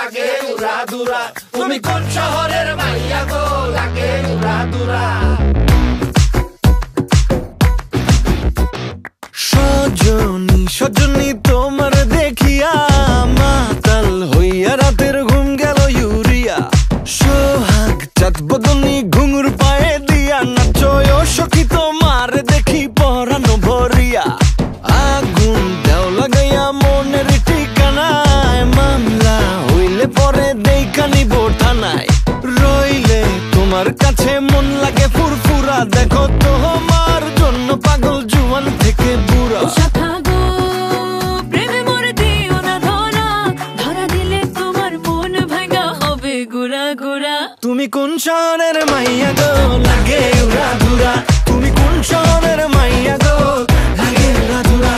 লাগে উড়া দুরা। তুমি কোন শহরের মাইয়া গো লাগে উড়া দুরা। সজনী সজনী তোমার দেখিয়া মাতাল হইয়া রাতের ঘুম গেল ইউরিয়া। সোহাগ চাঁদ বদনী ঘুঙুর পায়ে দিয়া নাচয় সখী তোমার দেখি পরানো ভরিয়া। আগুন দেও লাগাইয়া মনের ঠিকানায় মামলা হইলে পরে দেইকা নিব থানায়। রইলে তোমার কাছে মন লাগে ফুরফুরা দেখো তোমার জন্য পাগল জুয়ান থেকে বুড়া। তুমি কোন শহরের মাইয়া গো লাগে উড়া ধুরা। তুমি কোন শহরের মাইয়া গো লাগে উড়া ধুরা।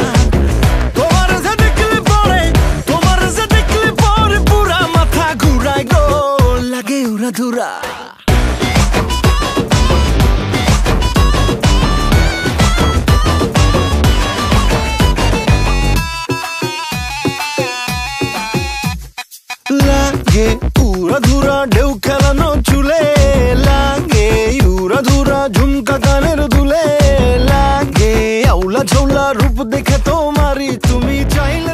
তোমার যে দেখলে পরে তোমার যে দেখলে পরে পুরা মাথা ঘুরায় গো লাগে উড়া ধুরা। লাগে উড়া ধুরা ঢেউ খেলানো চুলে। লাগে উড়া ধুরা ঝুমকা কানের দুলে। লাগে আউলা ঝৌলা রূপ দেখে তোমারি তুমি চাইলে